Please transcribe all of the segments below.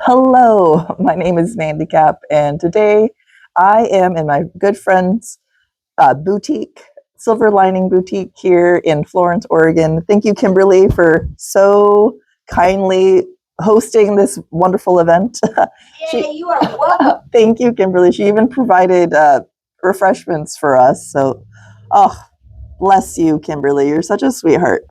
Hello, my name is Mandy Cap, and today I am in my good friend's boutique, Silver Lining Boutique here in Florence, Oregon. Thank you, Kimberly, for so kindly hosting this wonderful event. You are welcome. Thank you, Kimberly. She even provided refreshments for us. So, oh, bless you, Kimberly. You're such a sweetheart.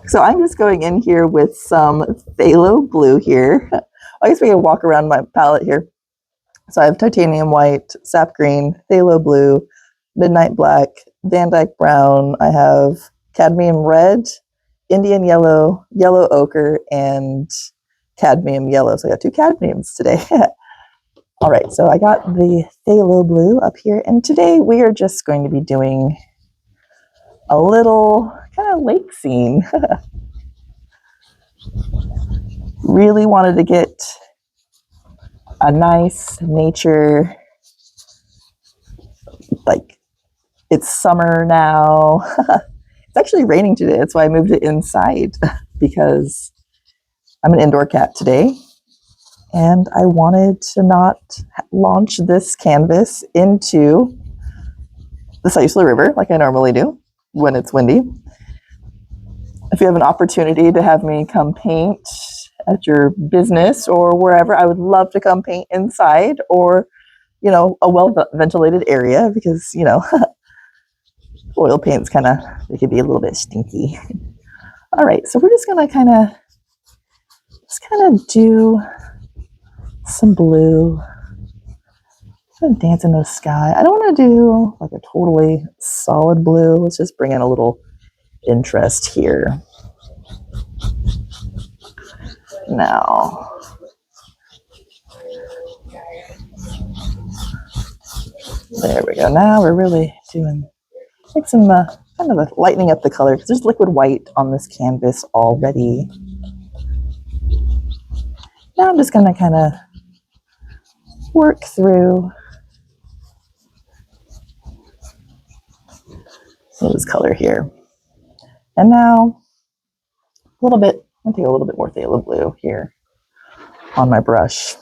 So I'm just going in here with some phthalo blue here. I guess we can walk around my palette here. So I have titanium white, sap green, phthalo blue, midnight black, Van Dyke brown. I have cadmium red, Indian yellow, yellow ochre, and cadmium yellow. So I got two cadmiums today. All right, so I got the phthalo blue up here, and today we are just going to be doing a little kind of lake scene. Really wanted to get a nice nature, like it's summer now. It's actually raining today. That's why I moved it inside because I'm an indoor cat today. And I wanted to not launch this canvas into the Sutton River like I normally do when it's windy. If you have an opportunity to have me come paint at your business or wherever, I would love to come paint inside or, a well-ventilated area because, oil paint's they could be a little bit stinky. All right, so we're just gonna kind of do some blue. I'm gonna dance in the sky. I don't want to do like a totally solid blue. Let's just bring in a little interest here. Now, there we go. Now we're really doing like some lightening up the color because there's liquid white on this canvas already. Now I'm just going to kind of work through this color here. And now I'm going to take a little bit more phthalo blue here on my brush.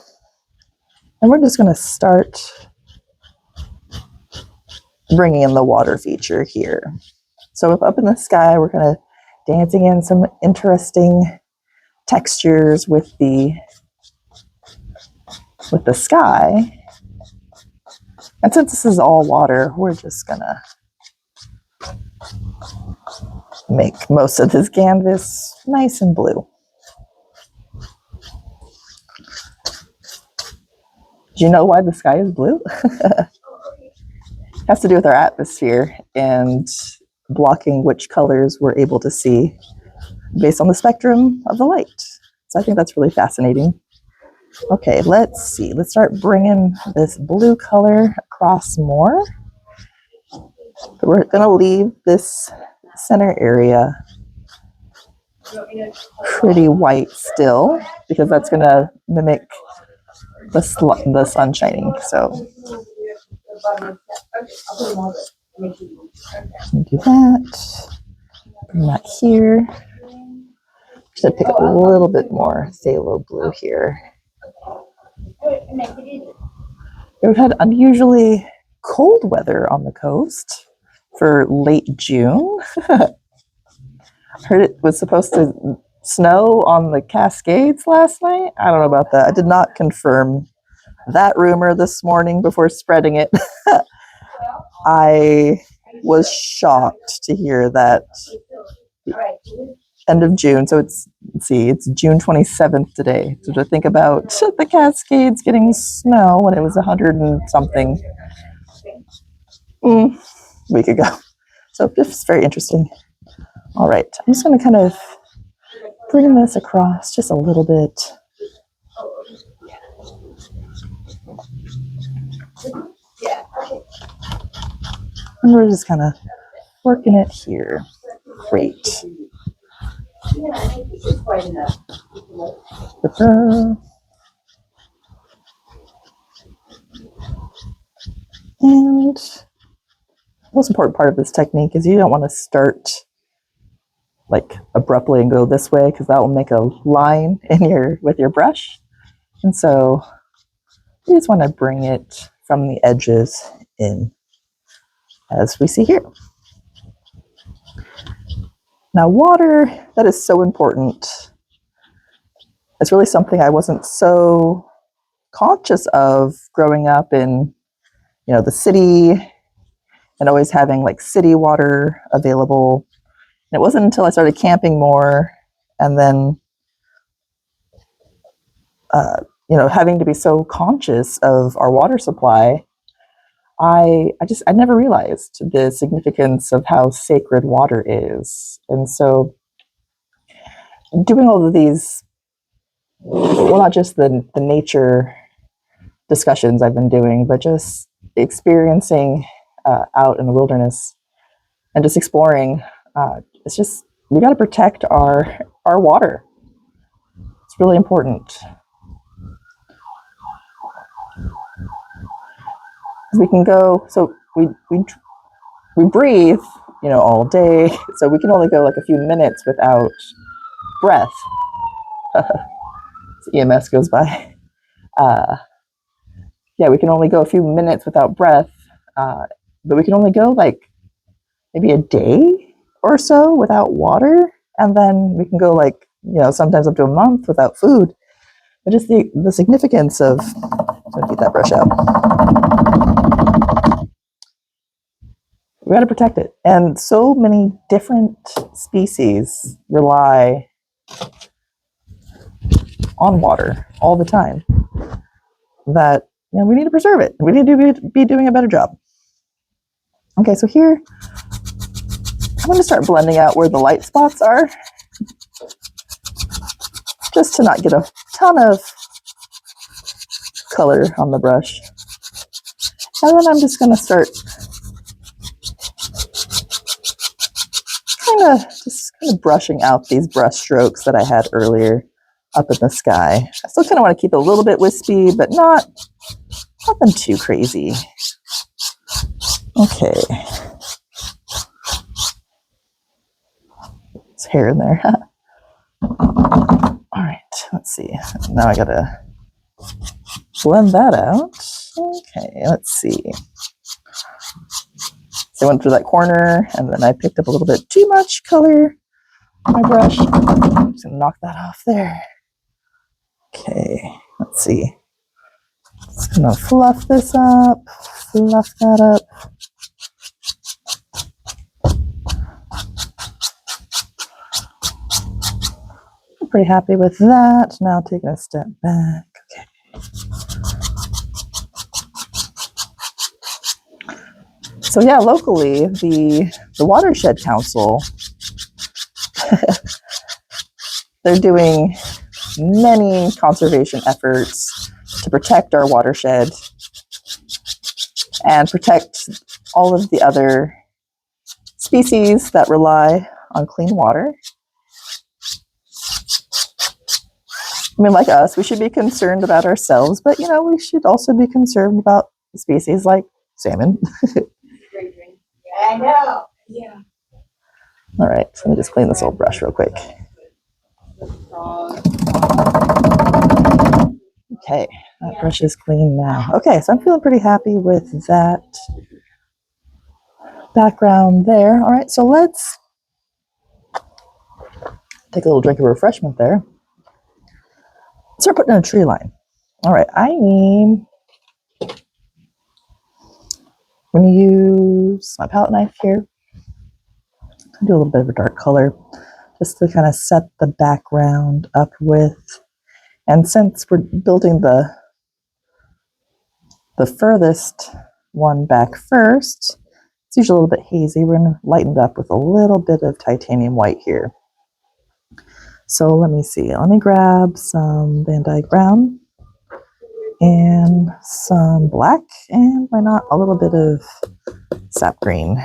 And we're just going to start bringing in the water feature here. So up in the sky, we're kind of dancing in some interesting textures with the sky. And since this is all water, we're just gonna make most of this canvas nice and blue. Do you know why the sky is blue? It has to do with our atmosphere and blocking which colors we're able to see based on the spectrum of the light. So I think that's really fascinating. Okay, let's see. Let's start bringing this blue color across more. But we're going to leave this center area pretty white still because that's going to mimic the sun shining. So do that. Bring that here. Just pick up a little bit more phthalo blue here. We've had unusually cold weather on the coast for late June. Heard it was supposed to snow on the Cascades last night. I don't know about that. I did not confirm that rumor this morning before spreading it. I was shocked to hear that end of June. So it's June 27th today. So to think about the Cascades getting snow when it was 100 and something week ago. So it's very interesting. All right, I'm just going to kind of bring this across just a little bit. And we're just kind of working it here. Great. And the most important part of this technique is you don't want to start like abruptly and go this way, because that will make a line with your brush. And so you just want to bring it from the edges in, as we see here. Now water, that is so important. It's really something I wasn't so conscious of growing up in, the city, and always having like city water available. And it wasn't until I started camping more, and then having to be so conscious of our water supply, I never realized the significance of how sacred water is. And so doing all of these, well, not just the nature discussions I've been doing, but just experiencing out in the wilderness and just exploring, it's just, we got to protect our water. It's really important. We can go, so we breathe, all day, so we can only go like a few minutes without breath. EMS goes by. Yeah, we can only go a few minutes without breath, but we can only go like maybe a day or so without water, and then we can go like, sometimes up to a month without food. But just the significance of, I'm gonna get that brush out. We got to protect it. And so many different species rely on water all the time that, we need to preserve it. We need to be doing a better job. Okay, so here, I'm going to start blending out where the light spots are, just to not get a ton of color on the brush. And then I'm just going to start kind of brushing out these brush strokes that I had earlier up in the sky. I still kind of want to keep it a little bit wispy, but nothing too crazy. Okay. It's hair in there. All right, let's see. Now I gotta blend that out. Okay, let's see. So I went through that corner, and then I picked up a little bit too much color on my brush. I'm just gonna knock that off there. Okay, let's see. Just gonna fluff this up, fluff that up. I'm pretty happy with that. Now taking a step back. Okay. So yeah, locally, the Watershed Council, they're doing many conservation efforts to protect our watershed and protect all of the other species that rely on clean water. I mean, like us, we should be concerned about ourselves, but we should also be concerned about species like salmon. I know. Yeah. All right, so let me just clean this old brush real quick. Okay, that brush is clean now. Okay, so I'm feeling pretty happy with that background there. All right, so let's take a little drink of refreshment there. Start putting in a tree line. All right, I'm going to use my palette knife here. I'll do a little bit of a dark color just to kind of set the background up with. And since we're building the furthest one back first, it's usually a little bit hazy. We're going to lighten it up with a little bit of titanium white here. So let me see. Let me grab some Van Dyke Brown and some black, and why not a little bit of sap green.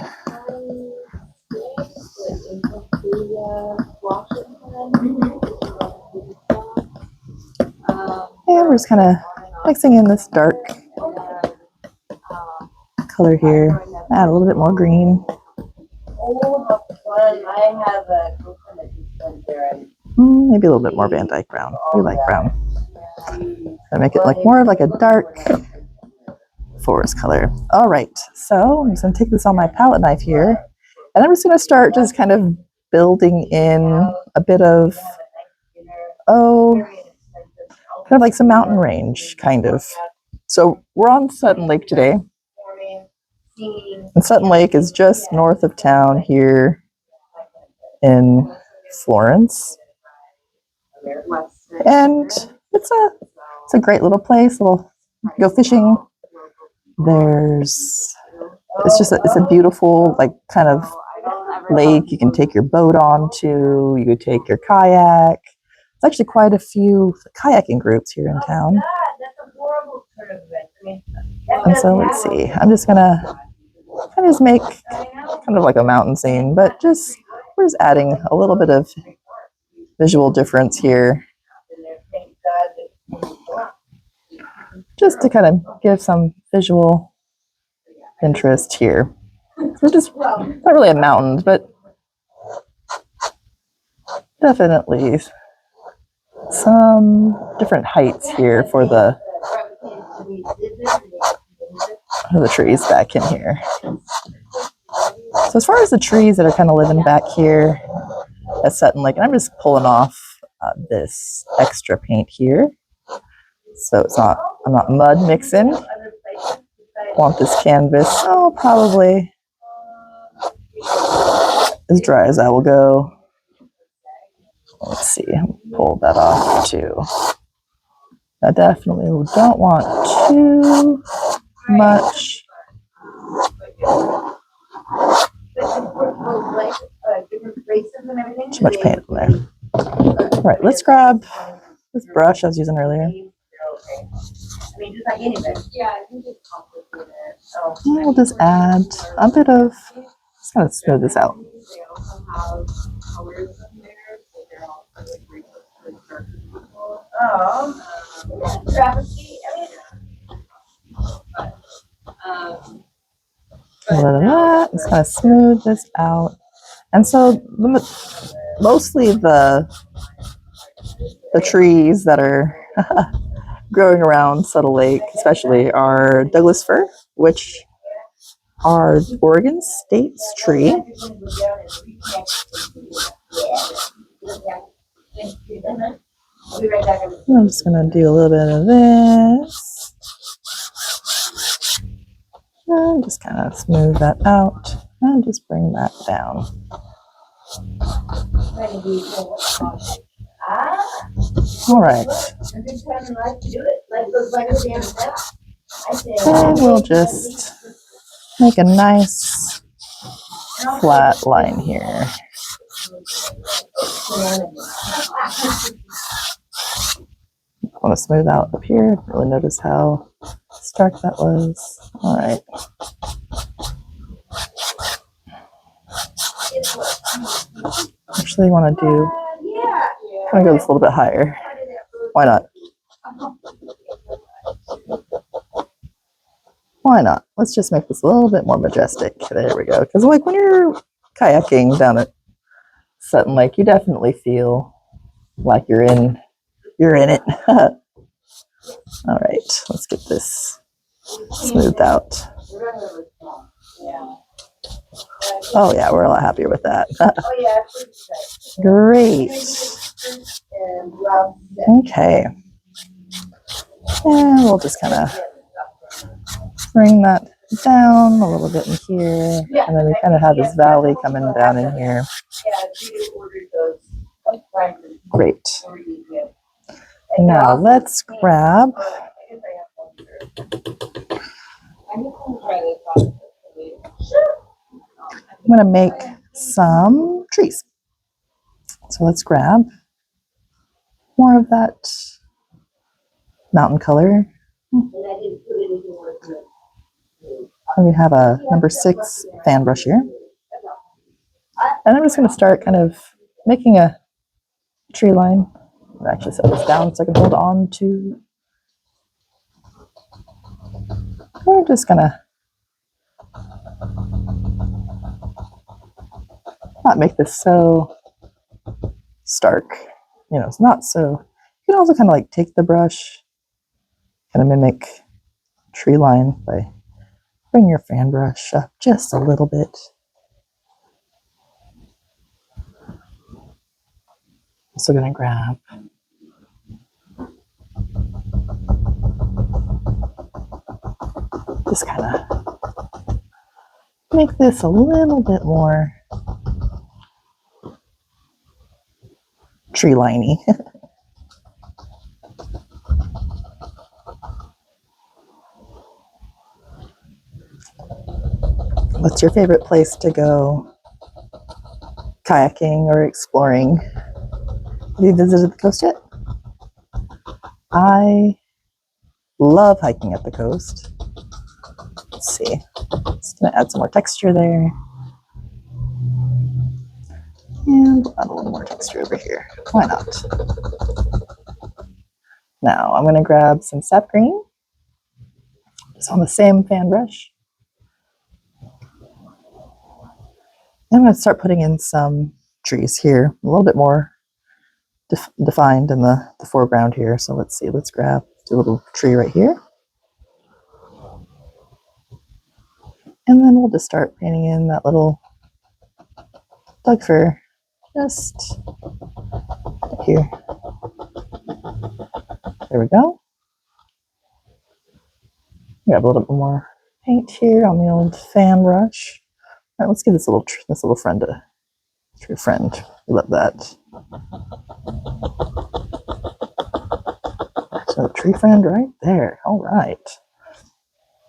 And we're just kind of mixing in this dark color here. Add a little bit more green. maybe a little bit more Van Dyke brown. We like brown. I make it like more of like a dark forest color. All right, so I'm just gonna take this on my palette knife here, and I'm just gonna start just kind of building in a bit of, kind of like some mountain range, kind of. So we're on Sutton Lake today. And Sutton Lake is just north of town here in Florence. And it's a great little place. Go fishing. It's a beautiful, like, kind of lake you can take your boat onto. You could take your kayak. There's actually quite a few kayaking groups here in town. And so let's see. I'm just gonna kind of just make kind of like a mountain scene, but we're just adding a little bit of visual difference here, just to kind of give some visual interest here. We're just not really a mountain, but definitely some different heights here for the trees back in here. So as far as the trees that are kind of living back here at Sutton Lake, and I'm just pulling off this extra paint here, so I'm not mud mixing. Want this canvas, probably as dry as I will go. Let's see, pull that off too. I definitely don't want too much. Too much paint in there. All right, let's grab this brush I was using earlier. And we'll just add a bit of, just kind of smooth this out. Let's kind of smooth this out. And so mostly the trees that are growing around Sutton Lake, especially, are Douglas fir, which are Oregon State's tree. I'm just gonna do a little bit of this. And just kind of smooth that out and just bring that down. All right. And we'll just make a nice flat line here. I want to smooth out up here. Really notice how stark that was. All right. Actually, I want to go this a little bit higher. Why not? Why not? Let's just make this a little bit more majestic. There we go. Because like when you're kayaking down at Sutton Lake, you definitely feel like you're in it. All right, let's get this smoothed out. Oh yeah, we're a lot happier with that. Great. Okay. And we'll just kind of bring that down a little bit in here. And then we kind of have this valley coming down in here. Great. Now let's grab, I'm going to make some trees. So let's grab more of that mountain color. And we have a number 6 fan brush here. And I'm just going to start kind of making a tree line. I'll actually set this down so I can hold on to. We're just going to not make this so stark. it's not so. You can also kind of like take the brush, kind of mimic tree line by bring your fan brush up just a little bit. So gonna grab just kind of make this a little bit more tree liney. What's your favorite place to go kayaking or exploring? Have you visited the coast yet? I love hiking at the coast. Let's see. Just gonna add some more texture there. And add a little more texture over here. Why not? Now I'm gonna grab some sap green. Just on the same fan brush. I'm gonna start putting in some trees here, a little bit more defined in the foreground here. So let's see, let's grab a little tree right here. And then we'll just start painting in that little dog fir just here. There we go. Grab a little bit more paint here on the old fan brush. All right, let's give this little friend a true friend. We love that. So tree friend right there. All right.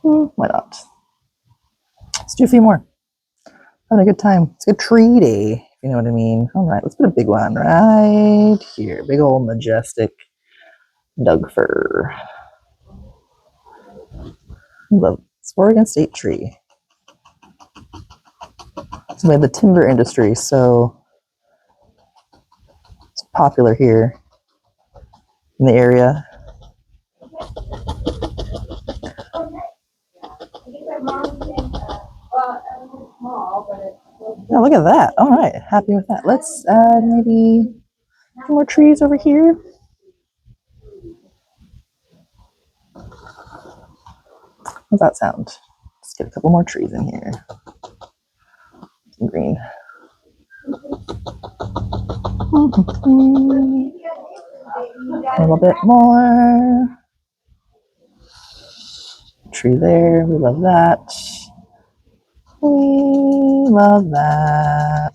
Why not? Let's do a few more. Having a good time. It's a good tree day, if you know what I mean. All right, let's put a big one right here. Big old majestic Doug fir. Love this Oregon State tree. So we have the timber industry, so it's popular here in the area. Oh, look at that. All right, happy with that. Let's add maybe some more trees over here. How's that sound? Let's get a couple more trees in here. Some green. A little bit more. Tree there. We love that. We love that.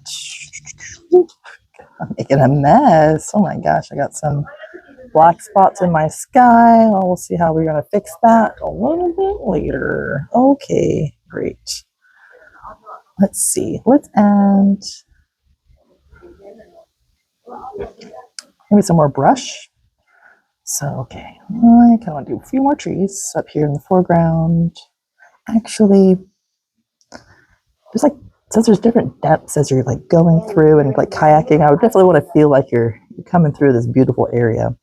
I'm making a mess. Oh my gosh, I got some black spots in my sky. Well, we'll see how we're going to fix that a little bit later. Okay, great. Let's see. Let's add maybe some more brush. So, okay, I kind of want to do a few more trees up here in the foreground. Actually, since there's different depths as you're like going through and like kayaking, I would definitely want to feel like you're coming through this beautiful area.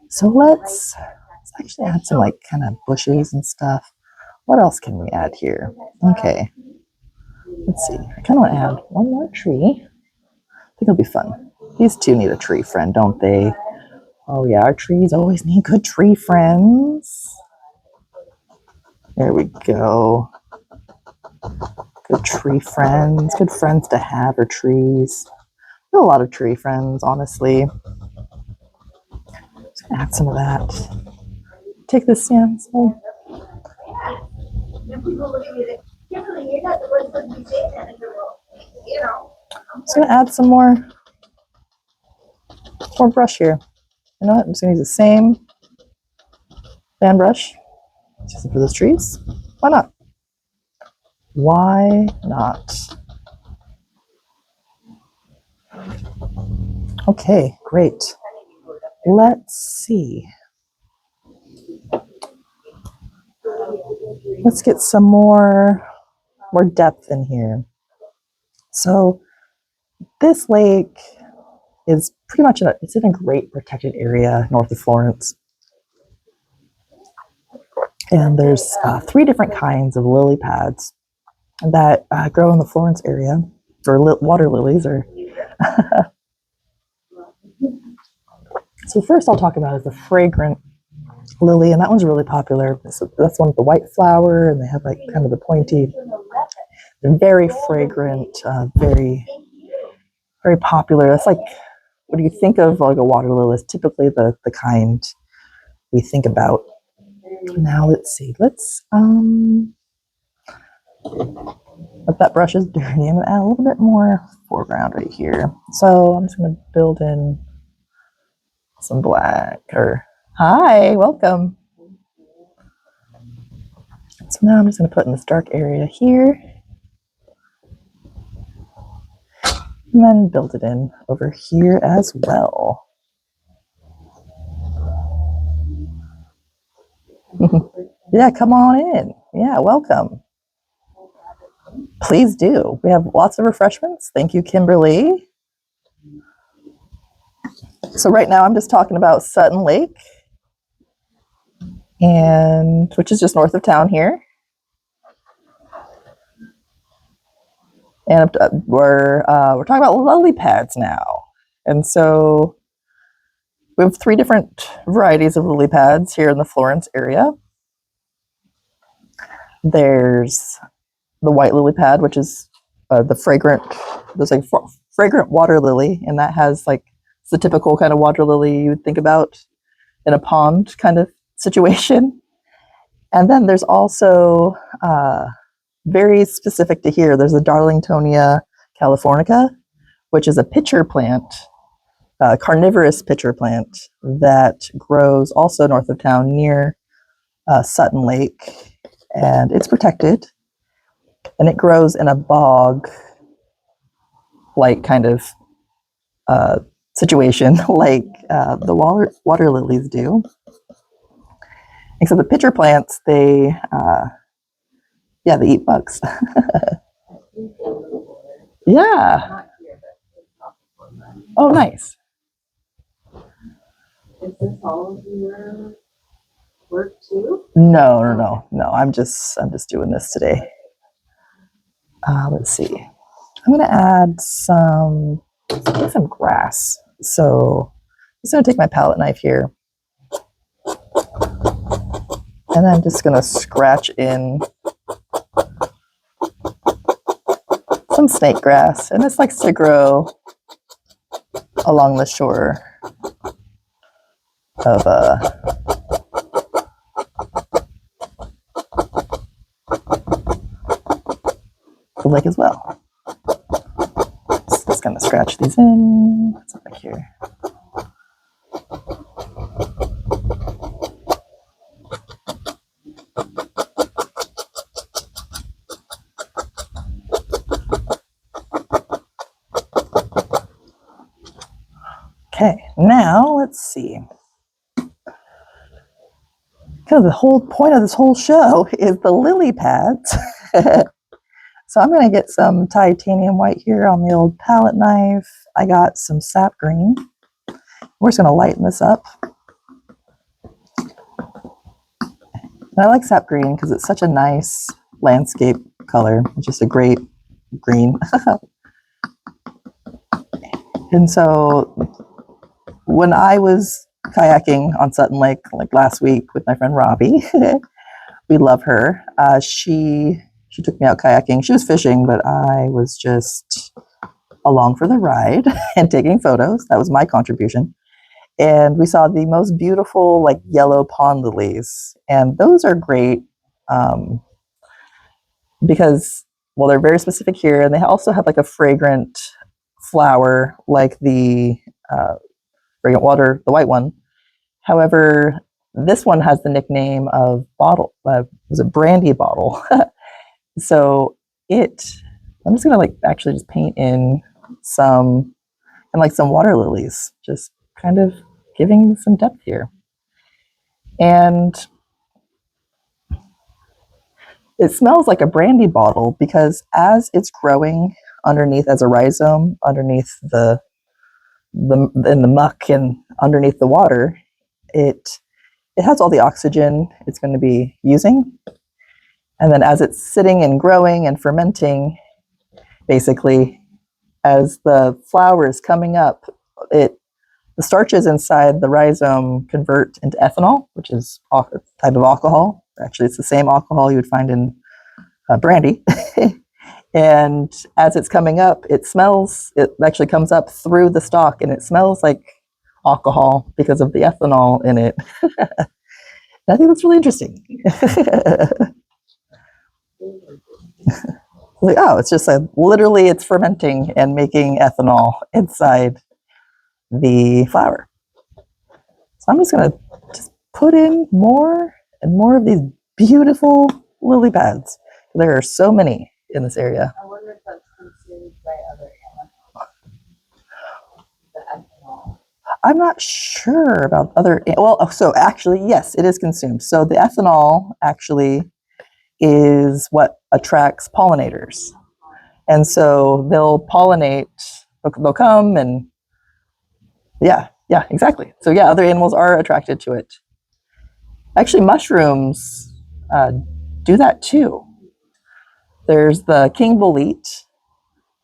So let's actually add some like kind of bushes and stuff. What else can we add here? Okay, let's see. I kind of want to add one more tree. I think it'll be fun. These two need a tree friend, don't they? Oh yeah, our trees always need good tree friends. There we go. Good tree friends. Good friends to have are trees. I have a lot of tree friends, honestly. Just gonna add some of that. Take this, yeah. So. Just gonna add some more brush here. You know what? I'm just gonna use the same fan brush just for those trees. Why not? Why not? Okay, great. Let's see. Let's get some more depth in here. So this lake is pretty much it's in a great protected area north of Florence. And there's 3 different kinds of lily pads that grow in the Florence area, or water lilies, or So first I'll talk about is the fragrant lily, and that one's really popular. So that's one with the white flower, and they have like kind of the pointy. They're very fragrant, very popular. That's like what do you think of like a water lily is typically the kind we think about. Now let's see. Let's if that brush is dirty, I'm gonna add a little bit more foreground right here. So I'm just gonna build in some black or hi, welcome. So now I'm just gonna put in this dark area here. And then build it in over here as well. Yeah, come on in. Yeah, welcome. Please do. We have lots of refreshments. Thank you, Kimberly. So right now I'm just talking about Sutton Lake, and which is just north of town here. And we're talking about lily pads now. And so we have 3 different varieties of lily pads here in the Florence area. There's the white lily pad, which is the fragrant, there's like fragrant water lily, and that has like it's the typical kind of water lily you would think about in a pond kind of situation. And then there's also very specific to here, there's a Darlingtonia californica, which is a pitcher plant, carnivorous pitcher plant that grows also north of town near Sutton Lake, and it's protected. And it grows in a bog like kind of situation like the water lilies do. Except the pitcher plants, they eat bugs. Yeah. Oh, nice. Is this all of your work too? No. I'm just doing this today. Let's see. I'm gonna add some grass. So I'm just gonna take my palette knife here, and I'm just gonna scratch in some snake grass, and this likes to grow along the shore of the lake as well. So just gonna scratch these in. What's up here? Okay, now let's see. Because the whole point of this whole show is the lily pads. So I'm going to get some titanium white here on the old palette knife. I got some sap green. We're just going to lighten this up. And I like sap green because it's such a nice landscape color. It's just a great green. And so when I was kayaking on Sutton Lake like last week with my friend Robbie, we love her. She took me out kayaking. She was fishing, but I was just along for the ride and taking photos. That was my contribution. And we saw the most beautiful like yellow pond lilies. And those are great because, well, they're very specific here. And they also have like a fragrant flower like the fragrant water, the white one. However, this one has the nickname of bottle, was it brandy bottle? So I'm just gonna like actually just paint in some water lilies, just kind of giving some depth here. And it smells like a brandy bottle because as it's growing underneath as a rhizome, underneath in the muck and underneath the water, it has all the oxygen it's going to be using. And then as it's sitting and growing and fermenting, basically, as the flower is coming up, the the starches inside the rhizome convert into ethanol, which is a type of alcohol. Actually, it's the same alcohol you would find in brandy. And as it's coming up, it actually comes up through the stalk and it smells like alcohol because of the ethanol in it. I think that's really interesting. Like, oh, it's just literally it's fermenting and making ethanol inside the flower. So I'm just gonna just put in more and more of these beautiful lily pads. There are so many in this area. I wonder if that's consumed by other animals. The ethanol. I'm not sure about other, well, so actually, yes, it is consumed. So the ethanol actually is what attracts pollinators. And so they'll pollinate, they'll come and yeah, exactly. So yeah, other animals are attracted to it. Actually, mushrooms do that too. There's the king bolete,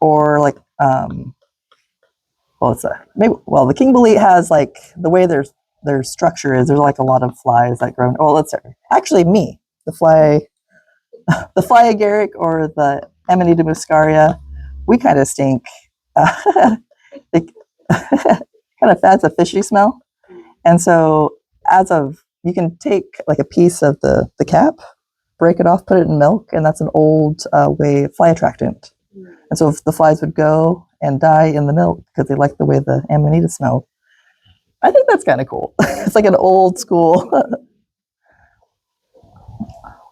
or like, the king bolete has like the way their structure is. There's like a lot of flies that grow. Well, actually the fly agaric or the Amanita muscaria. We kind of stink. It kind of has a fishy smell, and so you can take like a piece of the cap, break it off, put it in milk, and that's an old fly attractant. And so if the flies would go and die in the milk because they like the way the amanita smelled, I think that's kind of cool. It's like an old school.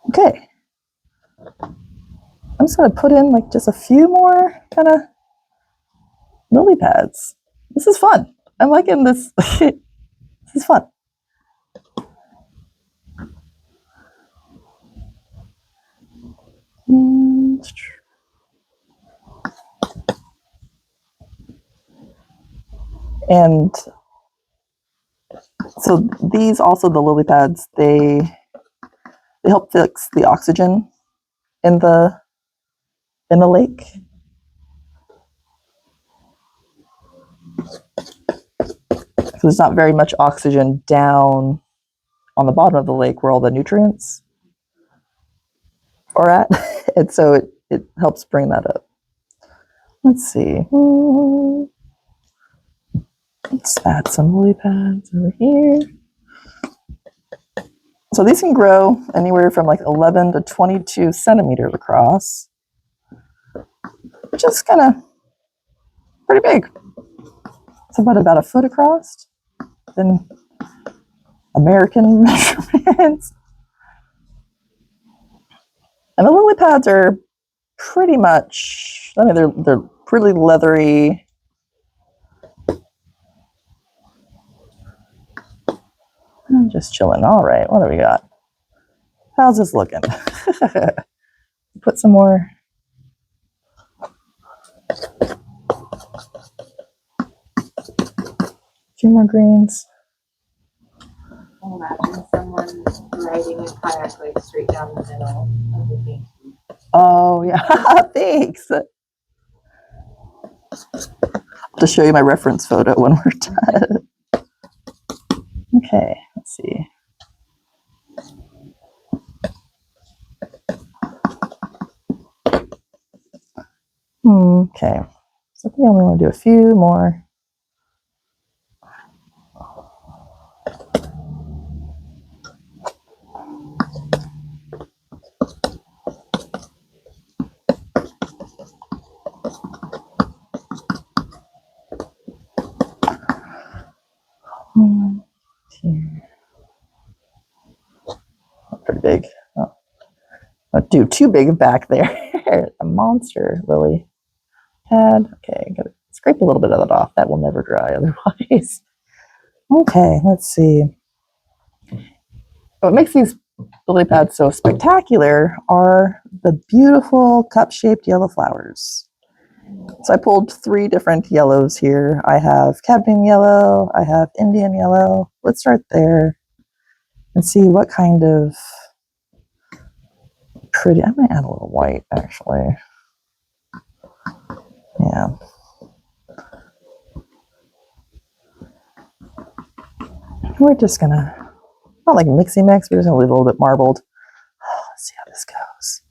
Okay. I'm just going to put in like just a few more kind of lily pads. This is fun. I'm liking this. This is fun. And so these also, the lily pads, they help fix the oxygen in the lake. So there's not very much oxygen down on the bottom of the lake where all the nutrients are at. And so it helps bring that up. Let's see. Let's add some lily pads over here. So these can grow anywhere from like 11 to 22 centimeters across, which is kind of pretty big. It's about a foot across in American measurements. And the lily pads are pretty much, they're pretty leathery. I'm just chilling. All right, what do we got? How's this looking? Put some more. A few more greens. Imagine someone riding a kayak like straight down the middle of the beach. Oh yeah, thanks. I'll just show you my reference photo when we're done. Okay, let's see. Okay, so I think I only want to do a few more. Pretty big. Oh. Don't do too big back there. A monster lily pad. Okay, gotta scrape a little bit of that off. That will never dry otherwise. Okay, let's see. What makes these lily pads so spectacular are the beautiful cup-shaped yellow flowers. So I pulled 3 different yellows here. I have cadmium yellow, I have Indian yellow. Let's start there and see what kind of pretty, I'm going to add a little white actually. Yeah. We're just gonna, not like mixy mix, we're just gonna leave it a little bit marbled. Let's see how this goes.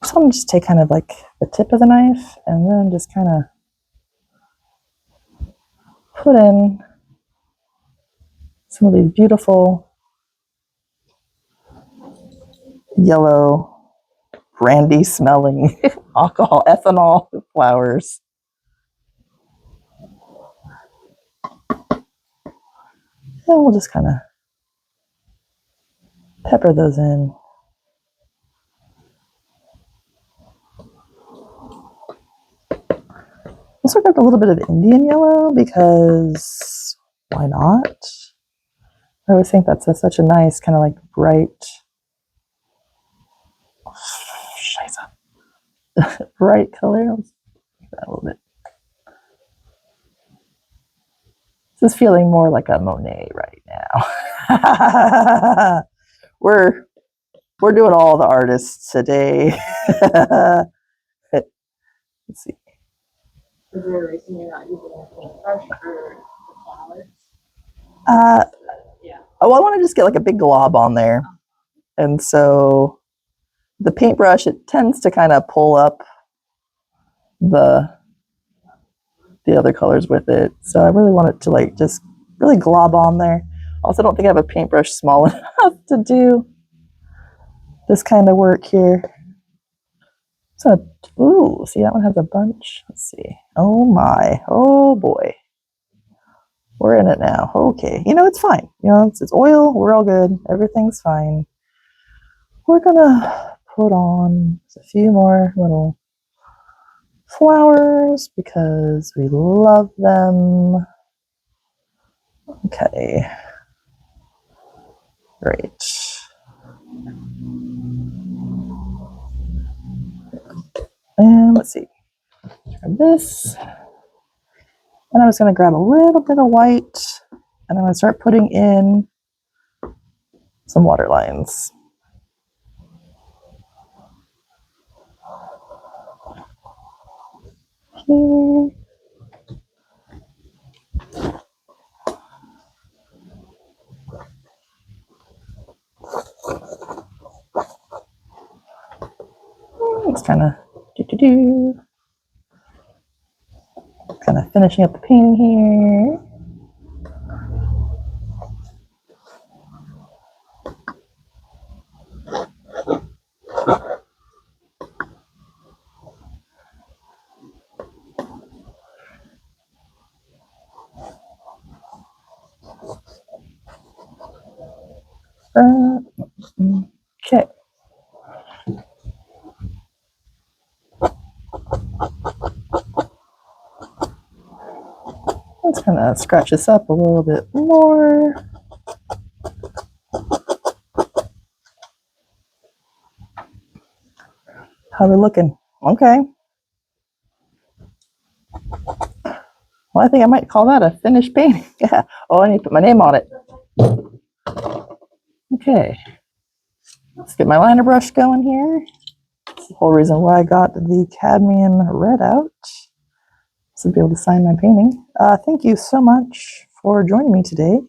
So I'm gonna just take kind of like the tip of the knife and then just kind of put in some of these beautiful yellow, brandy smelling alcohol, ethanol flowers. And we'll just kind of pepper those in. Also got a little bit of Indian yellow because why not? I always think that's such a nice kind of like bright, bright color. Let's do that a little bit. This is feeling more like a Monet right now. we're doing all the artists today. Let's see. Is there a reason you're not using a paintbrush for the flowers? Yeah. Oh, I want to just get like a big glob on there. And so the paintbrush, it tends to kind of pull up the other colors with it. So I really want it to like just really glob on there. Also, don't think I have a paintbrush small enough to do this kind of work here. So, ooh, see, that one has a bunch. Let's see. Oh my, oh boy. We're in it now. Okay, you know, it's fine. You know, it's oil. We're all good. Everything's fine. We're gonna put on a few more little flowers because we love them. Okay. Great. And let's see. Grab this. And I was going to grab a little bit of white and I'm going to start putting in some water lines. Here. It's kind of kind of finishing up the painting here. Okay. Let's kind of scratch this up a little bit more. How we looking? Okay. Well, I think I might call that a finished painting. Yeah. Oh, I need to put my name on it. Okay. Let's get my liner brush going here. That's the whole reason why I got the cadmium red out. To be able to sign my painting. Thank you so much for joining me today.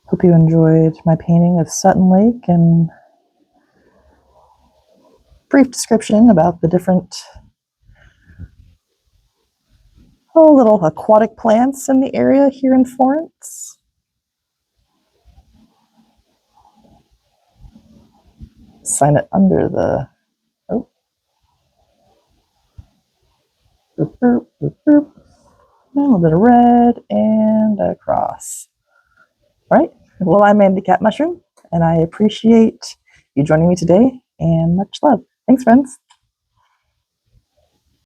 Hope you enjoyed my painting of Sutton Lake and brief description about the different little aquatic plants in the area here in Florence. Sign it under the a little bit of red and across. All right. Well, I'm Mandy Cap Mushroom, and I appreciate you joining me today, and much love. Thanks, friends.